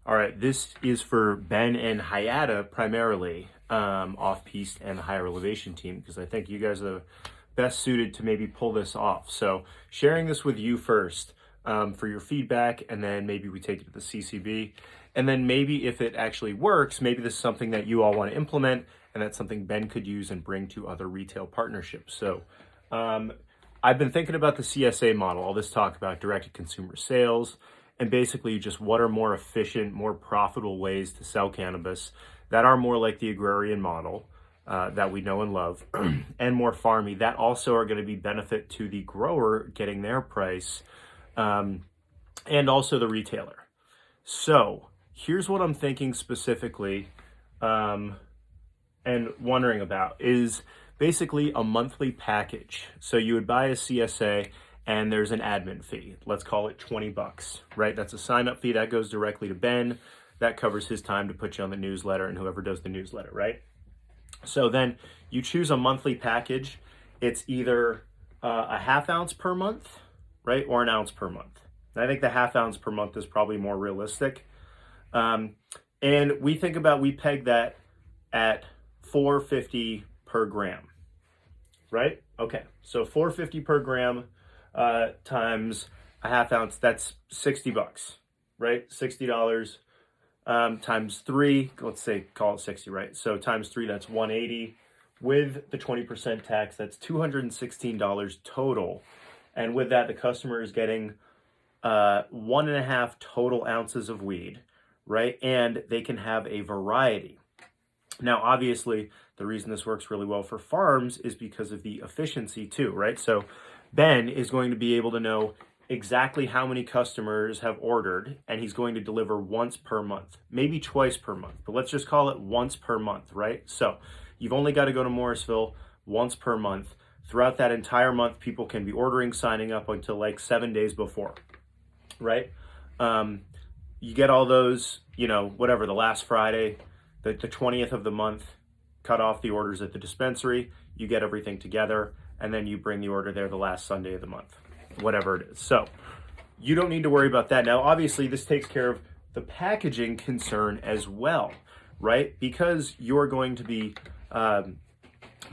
All right, this is for Ben and Hayata primarily, off-piste and the higher elevation team, because I think you guys are the best suited to maybe pull this off. So sharing this with you first for your feedback, and then maybe we take it to the CCB. And then maybe if it actually works, maybe this is something that you all want to implement, and that's something Ben could use and bring to other retail partnerships. So I've been thinking about the CSA model, all this talk about direct-to-consumer sales, and basically just what are more efficient, more profitable ways to sell cannabis that are more like the agrarian model that we know and love, and more farmy, that also are going to be benefit to the grower getting their price, and also the retailer. So here's what I'm thinking specifically and wondering about is basically a monthly package. So you would buy a CSA and there's an admin fee. Let's call it $20, right? That's a sign up fee that goes directly to Ben. That covers his time to put you on the newsletter and whoever does the newsletter, right? So then you choose a monthly package. It's either a half ounce per month, right? Or an ounce per month. And I think the half ounce per month is probably more realistic. And we peg that at $4.50 per gram, right? Okay, so $4.50 per gram times a half ounce, that's $60, right? $60 times three, let's say, call it 60, right? So times three, that's 180. With the 20% tax, that's $216 total. And with that, the customer is getting 1.5 total ounces of weed, right? And they can have a variety. Now, obviously, the reason this works really well for farms is because of the efficiency too, right? So Ben is going to be able to know exactly how many customers have ordered, and he's going to deliver once per month, maybe twice per month, but let's just call it once per month, right? So you've only got to go to Morrisville once per month. Throughout that entire month, people can be ordering, signing up until like 7 days before, right? You get all those, whatever, the last Friday, the 20th of the month, cut off the orders at the dispensary, you get everything together, and then you bring the order there the last Sunday of the month, whatever it is. So you don't need to worry about that. Now, obviously, this takes care of the packaging concern as well, right? Because you're going to be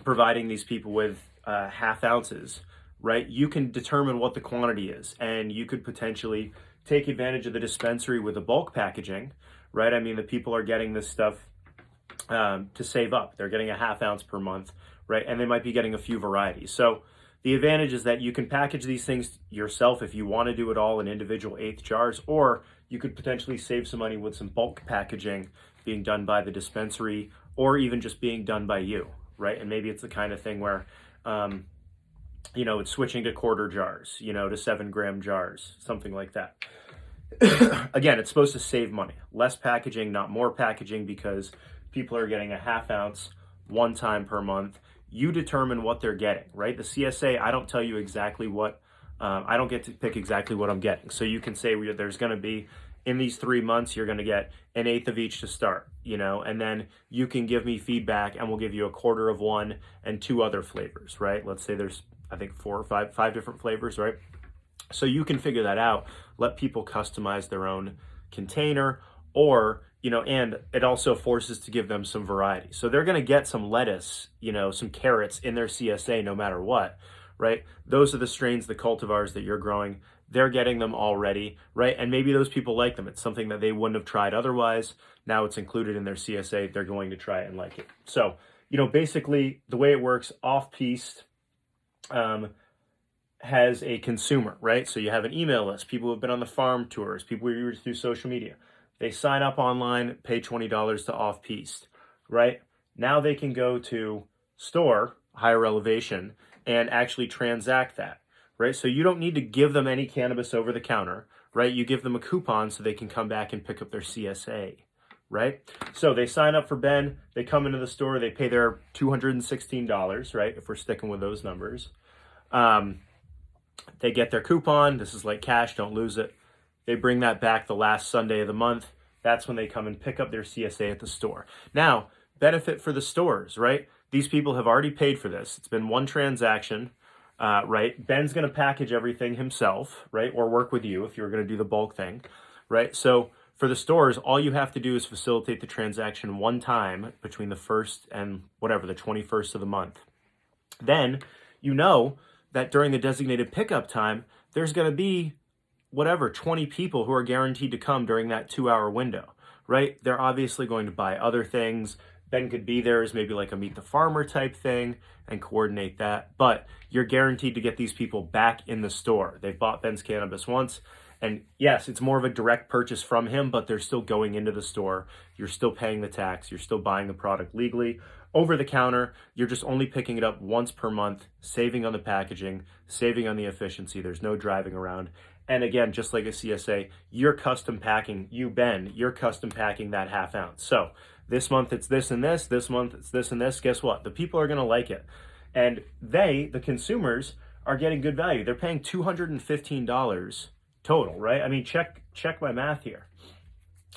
providing these people with half ounces, right? You can determine what the quantity is, and you could potentially take advantage of the dispensary with the bulk packaging, right? I mean, the people are getting this stuff to save up. They're getting a half ounce per month, right? And they might be getting a few varieties. So the advantage is that you can package these things yourself if you want to do it all in individual eighth jars, or you could potentially save some money with some bulk packaging being done by the dispensary, or even just being done by you, right? And maybe it's the kind of thing where, it's switching to quarter jars, to 7 gram jars, something like that. Again, it's supposed to save money. Less packaging, not more packaging, because people are getting a half ounce one time per month. You determine what they're getting, right? The CSA, I don't tell you exactly what, I don't get to pick exactly what I'm getting. So you can say there's going to be, in these 3 months, you're going to get an eighth of each to start, and then you can give me feedback and we'll give you a quarter of one and 2 other flavors, right? Let's say there's, I think, 4 or 5 different flavors, right? So you can figure that out, let people customize their own container, or, and it also forces to give them some variety. So they're going to get some lettuce, some carrots in their CSA no matter what, right? Those are the strains, the cultivars that you're growing. They're getting them already, right? And maybe those people like them. It's something that they wouldn't have tried otherwise. Now it's included in their CSA. They're going to try it and like it. So, basically the way it works, off-piste has a consumer, right? So you have an email list, people who have been on the farm tours, people who are through social media. They sign up online, pay $20 to off-piste, right? Now they can go to store, higher elevation, and actually transact that, right? So you don't need to give them any cannabis over the counter, right? You give them a coupon so they can come back and pick up their CSA, right? So they sign up for Ben, they come into the store, they pay their $216, right? If we're sticking with those numbers. They get their coupon. This is like cash, don't lose it. They bring that back the last Sunday of the month. That's when they come and pick up their CSA at the store. Now, benefit for the stores, right? These people have already paid for this. It's been one transaction, right? Ben's going to package everything himself, right? Or work with you if you're going to do the bulk thing, right? So For the stores, all you have to do is facilitate the transaction one time between the 1st and whatever, the 21st of the month. Then you know that during the designated pickup time, there's going to be whatever, 20 people who are guaranteed to come during that 2-hour window, right? They're obviously going to buy other things. Ben could be there as maybe like a meet the farmer type thing and coordinate that. But you're guaranteed to get these people back in the store. They've bought Ben's cannabis once. And yes, it's more of a direct purchase from him, but they're still going into the store. You're still paying the tax. You're still buying the product legally. Over the counter, you're just only picking it up once per month, saving on the packaging, saving on the efficiency. There's no driving around. And again, just like a CSA, you're custom packing, you're custom packing that half ounce. So this month it's this and this month it's this and this. Guess what? The people are going to like it. And the consumers, are getting good value. They're paying $215 total, right? I mean, check my math here,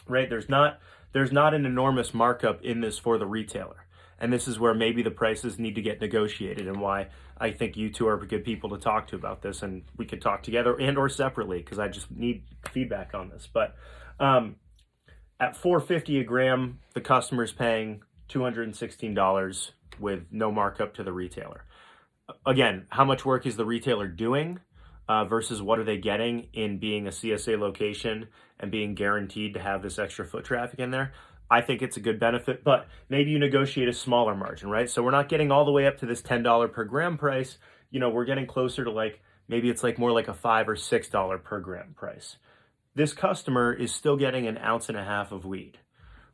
right? There's not an enormous markup in this for the retailer. And this is where maybe the prices need to get negotiated, and why I think you two are good people to talk to about this, and we could talk together and or separately, because I just need feedback on this. But at $4.50 a gram, the customer's paying $216 with no markup to the retailer. Again, how much work is the retailer doing versus what are they getting in being a CSA location and being guaranteed to have this extra foot traffic in there? I think it's a good benefit, but maybe you negotiate a smaller margin, right? So we're not getting all the way up to this $10 per gram price. You know, we're getting closer to like, maybe it's like more like a $5 or $6 per gram price. This customer is still getting an ounce and a half of weed,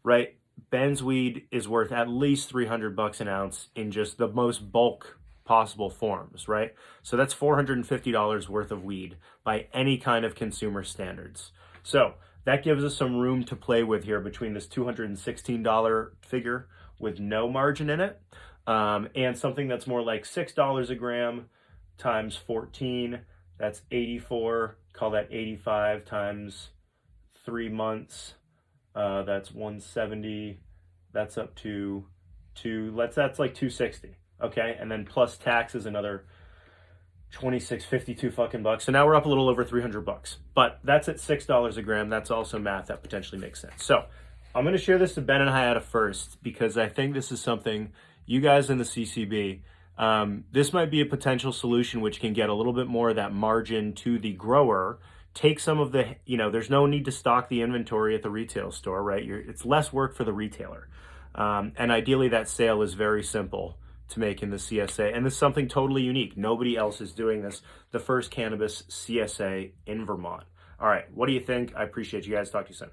right? Ben's weed is worth at least $300 an ounce in just the most bulk possible forms, right? So that's $450 worth of weed by any kind of consumer standards. So that gives us some room to play with here between this $216 figure with no margin in it and something that's more like $6 a gram times 14. That's 84. Call that 85 times 3 months. That's 170. That's up to that's like 260. Okay, and then plus tax is another 52 fucking bucks. So now we're up a little over $300, but that's at $6 a gram. That's also math that potentially makes sense. So I'm going to share this to Ben and Hayata first, because I think this is something you guys in the CCB, this might be a potential solution which can get a little bit more of that margin to the grower. Take some of the, there's no need to stock the inventory at the retail store, right? It's less work for the retailer. And ideally that sale is very simple to make in the CSA. And this is something totally unique. Nobody else is doing this. The first cannabis CSA in Vermont. All right, what do you think? I appreciate you guys. Talk to you soon.